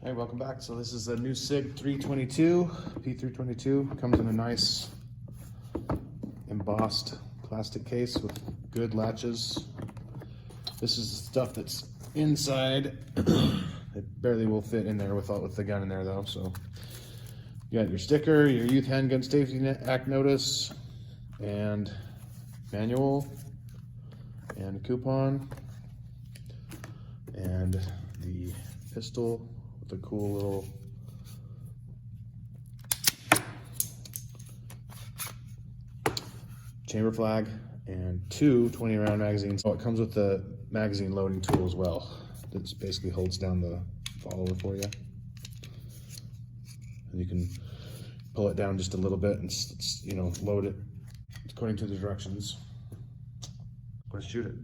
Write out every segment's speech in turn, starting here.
Hey, welcome back. So this is a new SIG 322, P322. Comes in a nice embossed plastic case with good latches. This is stuff that's inside. It barely will fit in there with the gun in there though. So you got your sticker, your Youth Handgun Safety Act notice, and manual, and a coupon, and the pistol with a cool little chamber flag, and two 20-round magazines. So it comes with the magazine loading tool as well. That basically holds down the follower for you. And you can pull it down just a little bit and load it according to the directions. Let's shoot it.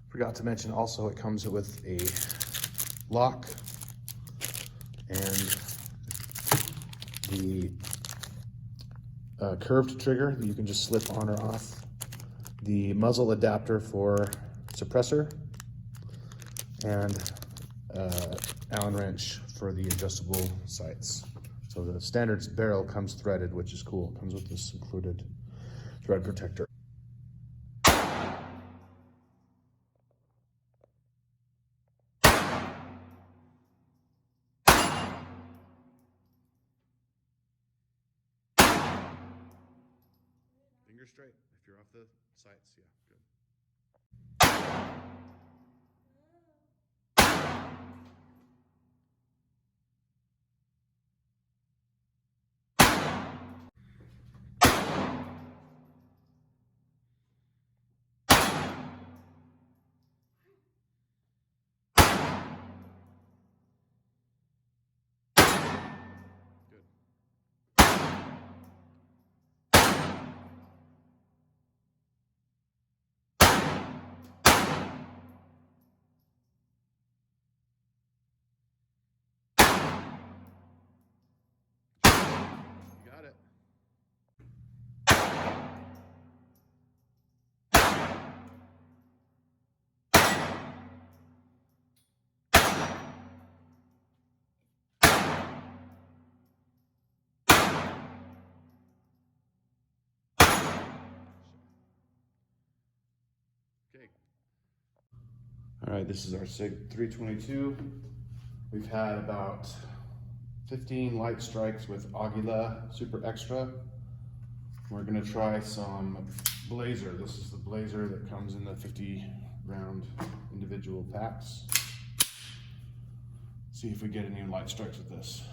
Forgot to mention also it comes with a lock and the curved trigger that you can just slip on or off, the muzzle adapter for suppressor, and Allen wrench for the adjustable sights. So the standard barrel comes threaded, which is cool. It comes with this included thread protector. Finger straight. If you're off the sights, yeah, good. Got it. Okay. All right, this is our SIG 322. We've had about 15 light strikes with Aguila Super Extra. We're gonna try some Blazer. This is the Blazer that comes in the 50-round individual packs. See if we get any light strikes with this.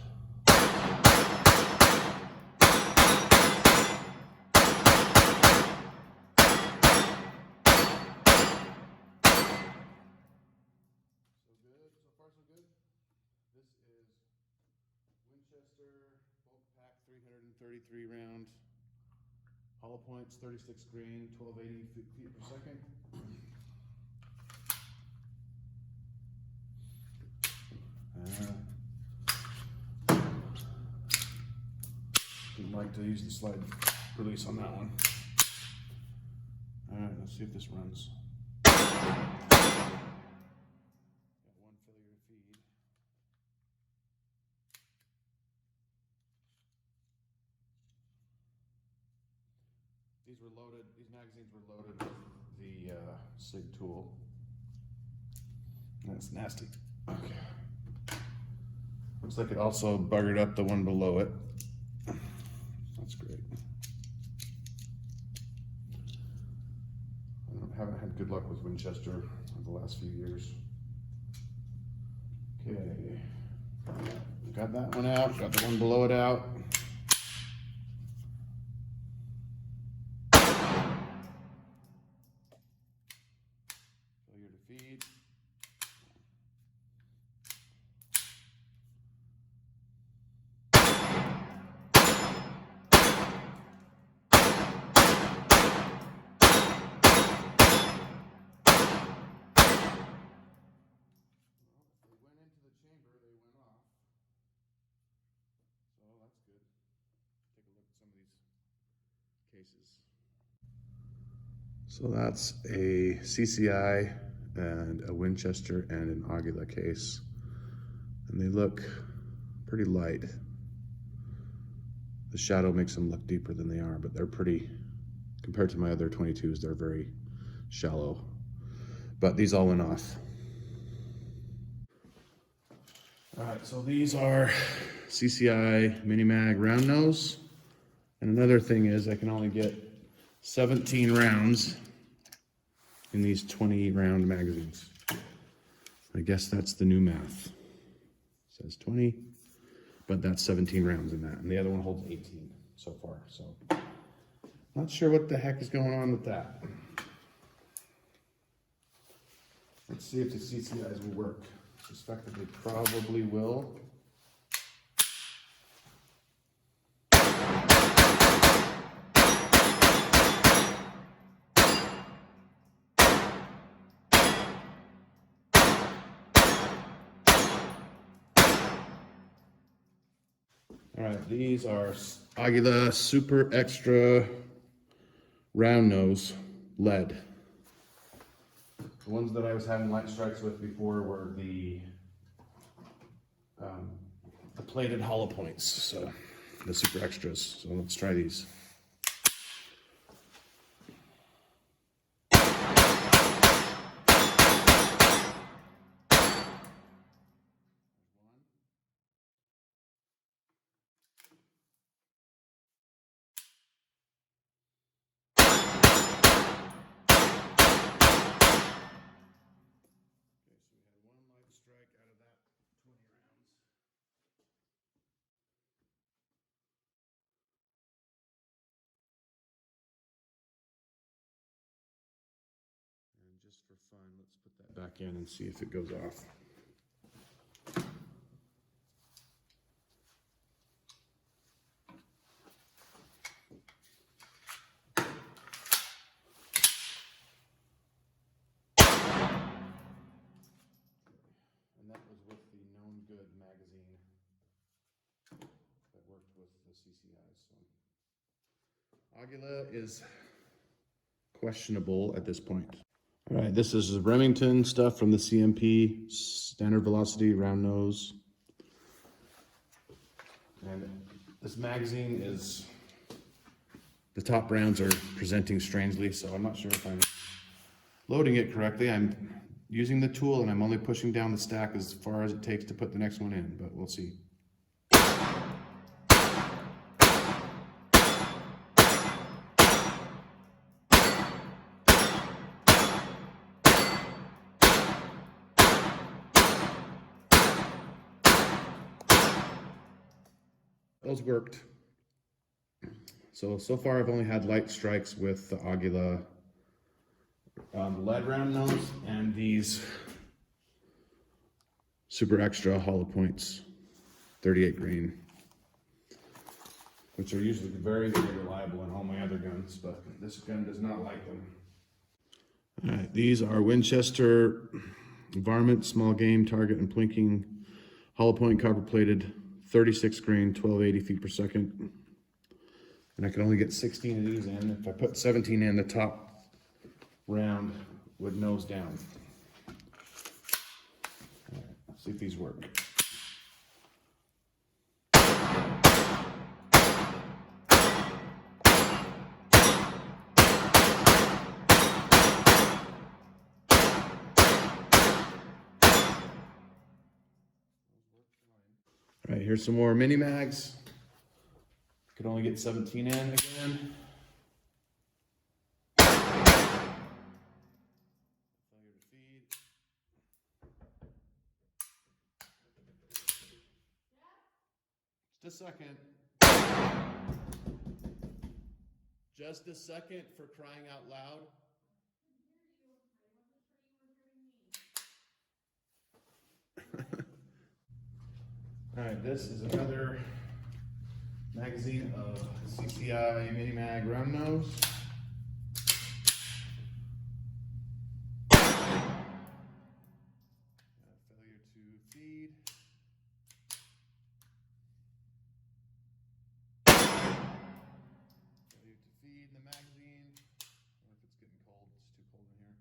So far so good. This is Winchester bulk pack 333 round, hollow points 36 grain, 1280 feet per second. Didn't like to use the slide release on that one. All right, let's see if this runs. These magazines were loaded with the SIG tool. That's nasty. Okay. Looks like it also buggered up the one below it. That's great. I haven't had good luck with Winchester the last few years. Okay. Got that one out, got the one below it out. Feed. They went into the chamber, they went off. So that's good. Take a look at some of these cases. So that's a CCI and a Winchester and an Aguila case. and they look pretty light. The shadow makes them look deeper than they are, but they're pretty, compared to my other 22s, they're very shallow. But these all went off. All right, so these are CCI Mini-Mag round nose. And another thing is I can only get 17 rounds in these 20 round magazines. I guess that's the new math. It says 20, but that's 17 rounds in that. And the other one holds 18 so far. So not sure what the heck is going on with that. Let's see if the CCIs will work. I suspect that they probably will. All right, these are Aguila Super Extra round nose lead. The ones that I was having light strikes with before were the plated hollow points, so the Super Extras. So let's try these. Strike out of that 20 rounds. And just for fun, let's put that back in and see if it goes off. And that was with the Known Good magazine that worked with the CCIs. So Aguila is questionable at this point. All right, this is Remington stuff from the CMP, standard velocity, round nose. And this magazine is, the top rounds are presenting strangely, so I'm not sure if I'm loading it correctly. I'm using the tool and I'm only pushing down the stack as far as it takes to put the next one in, but we'll see. Those worked. So far I've only had light strikes with the Aguila lead round nose and these Super Extra hollow points, 38 grain, which are usually very, very reliable in all my other guns, but this gun does not like them. All right, these are Winchester varmint, small game, target, and plinking, hollow point, copper plated, 36 grain, 1280 feet per second. And I can only get 16 of these in. If I put 17 in, the top round would nose down. All right, let's see if these work. All right, here's some more Mini-Mags. Could only get 17 in again. Failure to feed. Just a second. Just a second, for crying out loud. All right, this is another magazine of CCI Mini-Mag round nose. Failure to feed. Failure to feed in the magazine. I don't know if it's getting cold. It's too cold in here.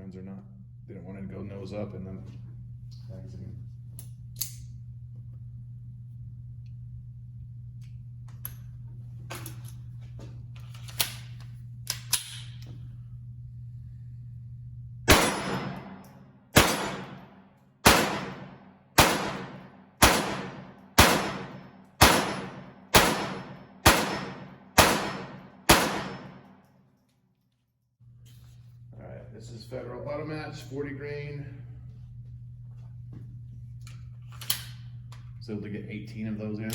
rounds are not, they don't want to go nose up in the magazine. This is Federal Automatch, 40 grain. So able to get 18 of those in.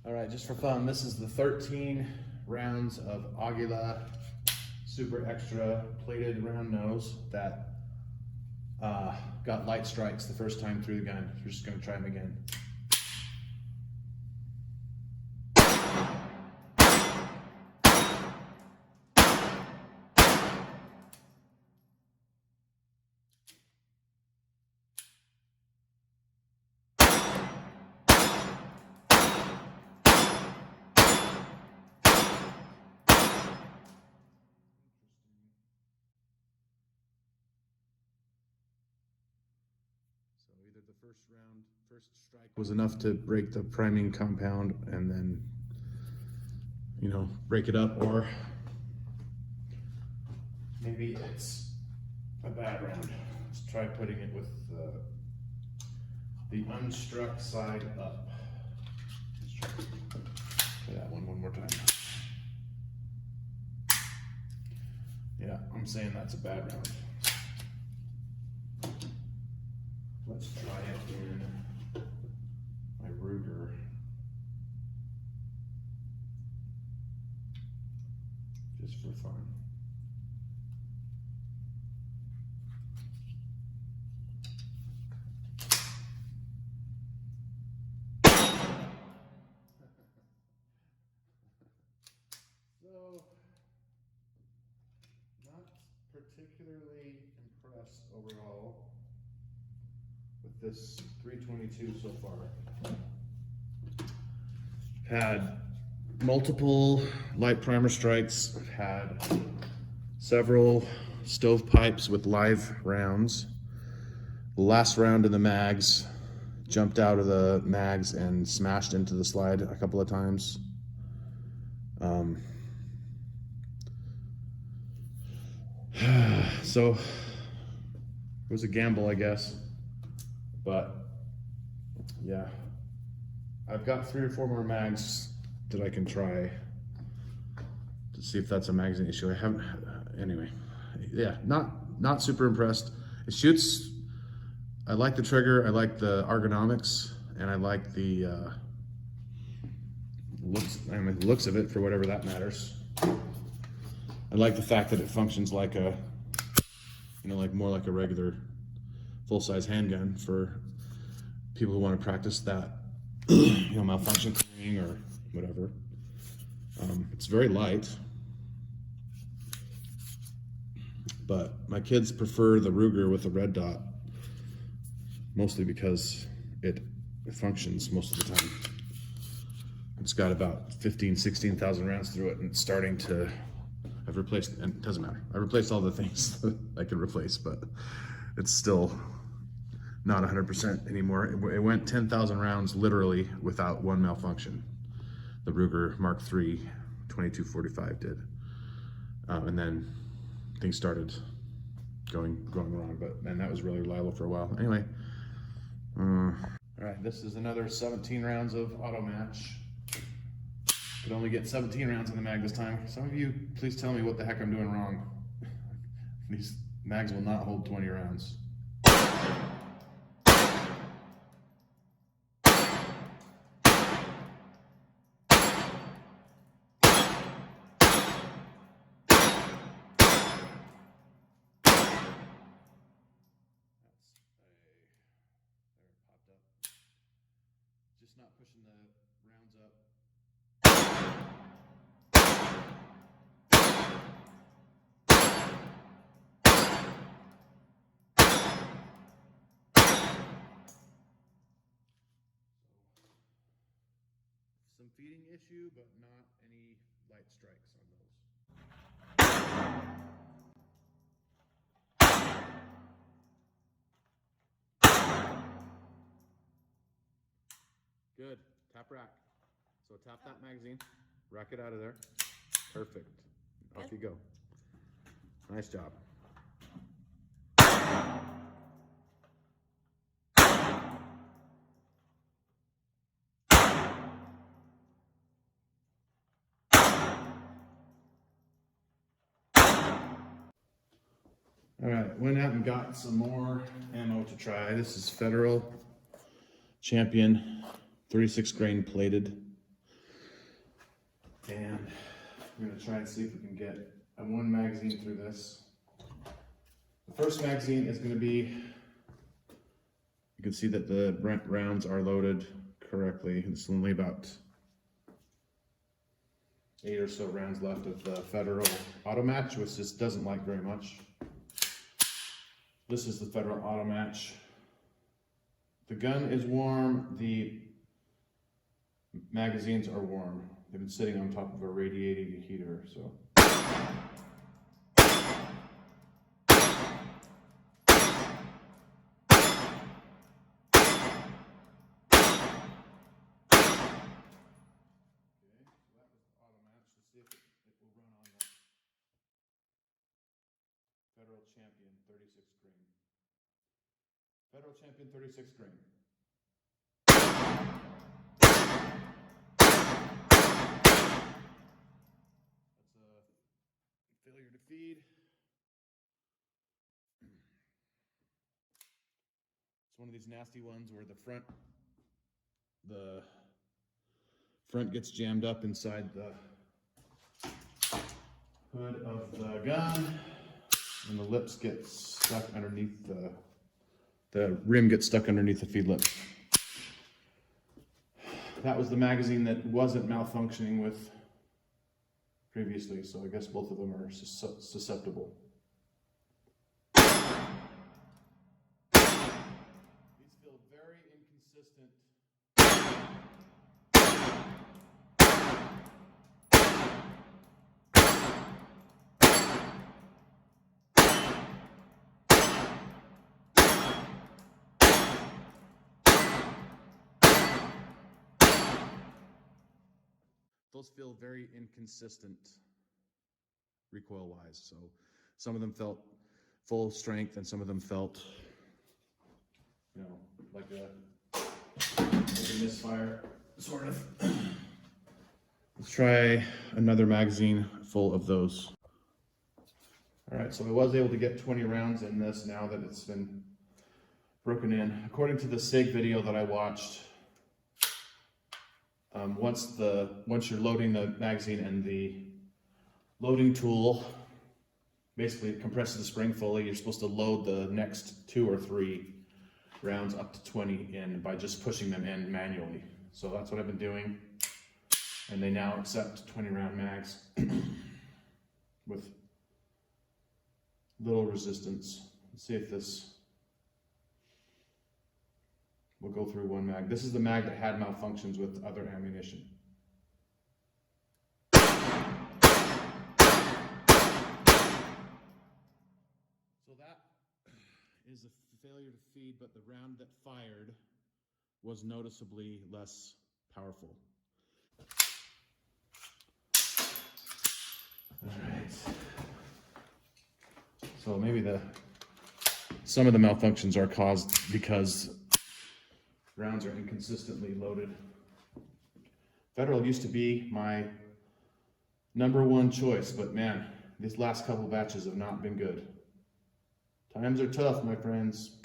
All right, just for fun, this is the 13 rounds of Aguila Super Extra plated round nose that got light strikes the first time through the gun. We're just gonna try them again. Either the first strike was enough to break the priming compound and then, you know, break it up, or maybe it's a bad round. Let's try putting it with the unstruck side up. Let's try that one more time. Yeah, I'm saying that's a bad round. Let's try it in my Ruger. Just for fun. So, not particularly impressed overall with this 322 so far. Had multiple light primer strikes. I've had several stovepipes with live rounds. The last round in the mags jumped out of the mags and smashed into the slide a couple of times. So it was a gamble, I guess. But yeah, I've got 3 or 4 more mags that I can try to see if that's a magazine issue. I haven't, anyway, yeah, not super impressed. It shoots, I like the trigger, I like the ergonomics, and I like the looks of it, for whatever that matters. I like the fact that it functions like a, you know, like more like a regular full-size handgun for people who want to practice that, you know, malfunction clearing or whatever. It's very light, but my kids prefer the Ruger with the red dot, mostly because it functions most of the time. It's got about 16,000 rounds through it, and it's starting to, I've replaced, and it doesn't matter, I replaced all the things that I could replace, but it's still not 100% anymore. It went 10,000 rounds literally without one malfunction. The Ruger Mark III 2245 did. And then things started going wrong, but that was really reliable for a while. Anyway, all right, this is another 17 rounds of Automatch. Could only get 17 rounds in the mag this time. Some of you, please tell me what the heck I'm doing wrong. These mags will not hold 20 rounds. not pushing the rounds up. Some feeding issue, but not any light strikes on those. Good. Tap rack. So tap that magazine, rack it out of there. Perfect. Off you go. Nice job. All right, went out and got some more ammo to try. This is Federal Champion 36 grain plated. And we're gonna try and see if we can get one magazine through this. The first magazine is gonna be, you can see that the rounds are loaded correctly. It's only about 8 or so rounds left of the Federal Automatch, which this doesn't like very much. This is the Federal Automatch. The gun is warm, the magazines are warm. They've been sitting on top of a radiating heater, so. Federal Champion 36 grain. Federal Champion 36 grain. That's a failure to feed. It's one of these nasty ones where the front gets jammed up inside the hood of the gun. And the lips get stuck underneath the rim gets stuck underneath the feed lip. That was the magazine that wasn't malfunctioning with previously, so I guess both of them are susceptible. These feel very inconsistent. Those feel very inconsistent recoil-wise. So some of them felt full strength and some of them felt, you know, like a misfire, sort of. Let's try another magazine full of those. All right, so I was able to get 20 rounds in this now that it's been broken in. According to the SIG video that I watched, once you're loading the magazine and the loading tool basically compresses the spring fully, you're supposed to load the next 2 or 3 rounds up to 20 in by just pushing them in manually. So that's what I've been doing, and they now accept 20 round mags with little resistance. Let's see if this will go through one mag. This is the mag that had malfunctions with other ammunition. So that is a failure to feed, but the round that fired was noticeably less powerful. All right. So maybe some of the malfunctions are caused because rounds are inconsistently loaded. Federal used to be my #1 choice, but man, these last couple batches have not been good. Times are tough, my friends.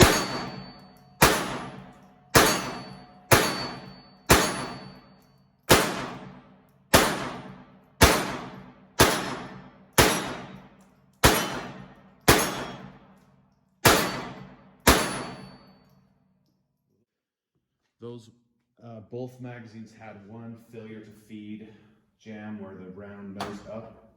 Those Both magazines had one failure to feed jam where the round nosed up.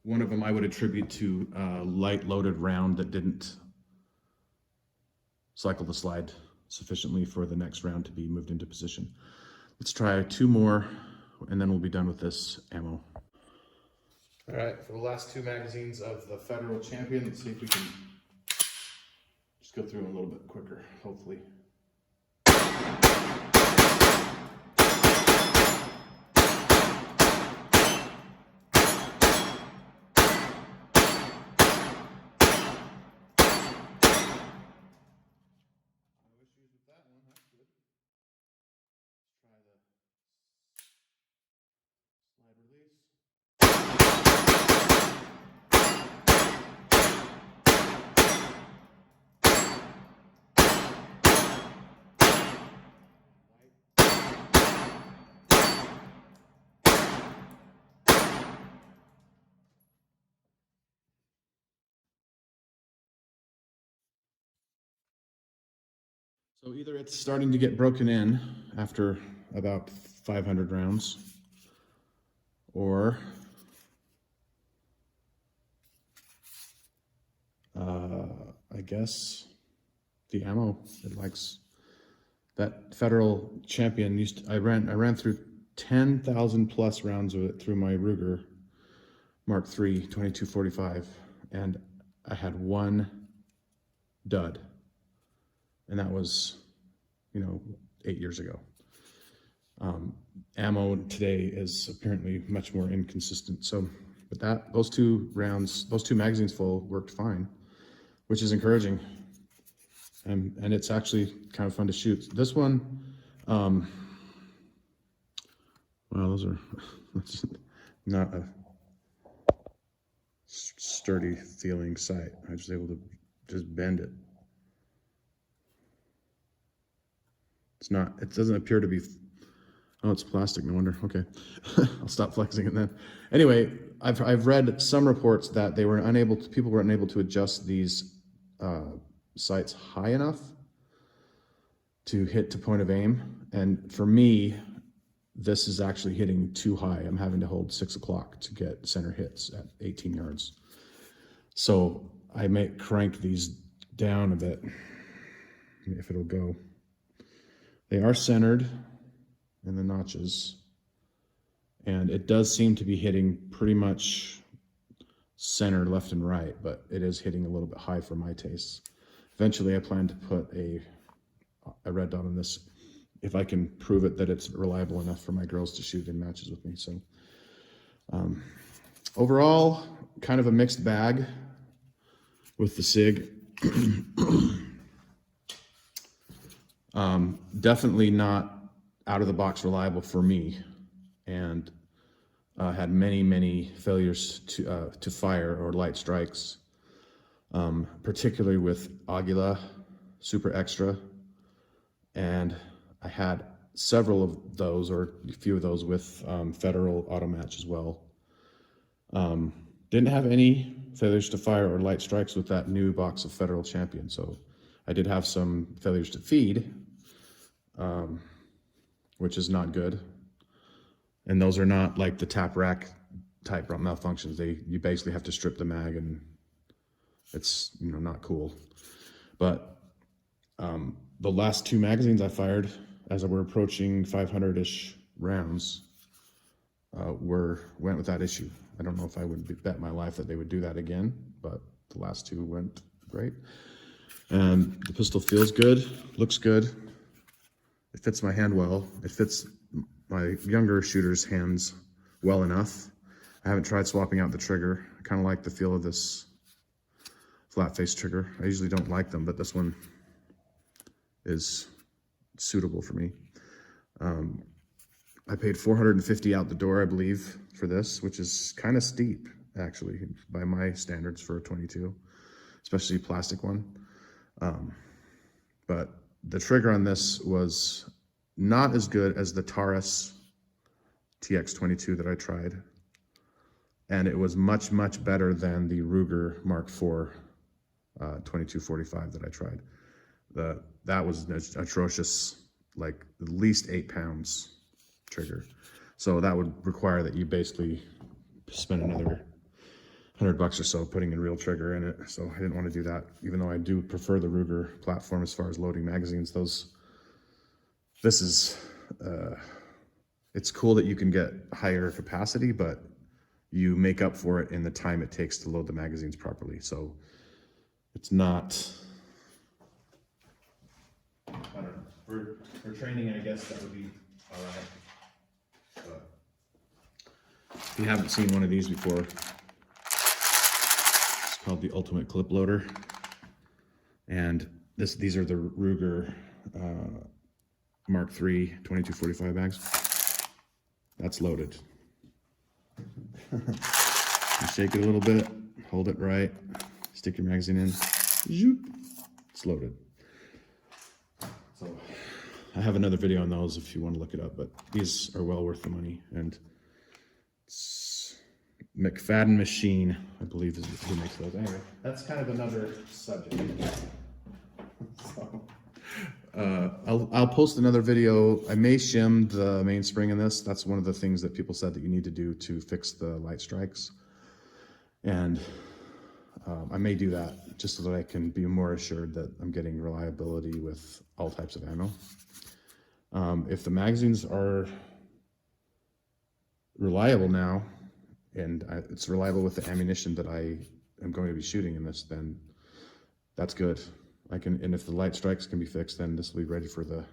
One of them I would attribute to a light loaded round that didn't cycle the slide sufficiently for the next round to be moved into position. Let's try 2 more and then we'll be done with this ammo. All right, for the last 2 magazines of the Federal Champion, let's see if we can just go through them a little bit quicker, hopefully. So either it's starting to get broken in after about 500 rounds, or I guess the ammo, it likes that Federal Champion I ran through 10,000 plus rounds of it through my Ruger Mark III 2245, and I had 1 dud. And that was, 8 years ago. Ammo today is apparently much more inconsistent. So, but those 2 magazines full worked fine, which is encouraging. And it's actually kind of fun to shoot. This one, well, those are not a sturdy feeling sight. I was able to just bend it. It doesn't appear to be, oh, it's plastic, no wonder, okay. I'll stop flexing it then. Anyway, I've read some reports that people were unable to adjust these sights high enough to hit to point of aim. And for me, this is actually hitting too high. I'm having to hold 6 o'clock to get center hits at 18 yards. So I may crank these down a bit, if it'll go. They are centered in the notches, and it does seem to be hitting pretty much center left and right, but it is hitting a little bit high for my tastes. Eventually I plan to put a red dot on this if I can prove it that it's reliable enough for my girls to shoot in matches with me. So overall, kind of a mixed bag with the SIG. Definitely not out of the box reliable for me, and had many failures to fire or light strikes, particularly with Aguila Super Extra, and I had several of those, or a few of those, with Federal Automatch as well. Didn't have any failures to fire or light strikes with that new box of Federal Champion, so I did have some failures to feed, which is not good. And those are not like the tap rack type malfunctions. You basically have to strip the mag, and it's not cool. But the last 2 magazines I fired as we're approaching 500-ish rounds went with that issue. I don't know if I would bet my life that they would do that again, but the last 2 went great. And the pistol feels good, looks good. It fits my hand well. It fits my younger shooter's hands well enough. I haven't tried swapping out the trigger. I kind of like the feel of this flat face trigger. I usually don't like them, but this one is suitable for me. I paid $450 out the door, I believe, for this, which is kind of steep, actually, by my standards for a 22, especially a plastic one. But the trigger on this was not as good as the Taurus TX22 that I tried. And it was much better than the Ruger Mark IV 2245 that I tried. That was atrocious, like at least 8 pounds trigger. So that would require that you basically spend another $100 or so putting a real trigger in it. So I didn't want to do that, even though I do prefer the Ruger platform as far as loading magazines. This is, it's cool that you can get higher capacity, but you make up for it in the time it takes to load the magazines properly. So it's not, I don't know, for training, I guess that would be all right. But if you haven't seen one of these before, it's called the Ultimate Cliploader. And these are the Ruger Mark III 2245 bags. That's loaded. You shake it a little bit, hold it right, stick your magazine in, zoop, it's loaded. So I have another video on those if you want to look it up, but these are well worth the money. And it's McFadden Machine, I believe, is who makes those. Anyway, that's kind of another subject. So, I'll post another video. I may shim the mainspring in this. That's one of the things that people said that you need to do to fix the light strikes. And I may do that just so that I can be more assured that I'm getting reliability with all types of ammo. If the magazines are reliable now, and it's reliable with the ammunition that I am going to be shooting in this, then that's good. And if the light strikes can be fixed, then this will be ready for the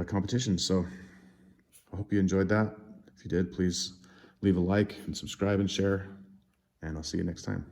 competition. So I hope you enjoyed that. If you did, please leave a like and subscribe and share, and I'll see you next time.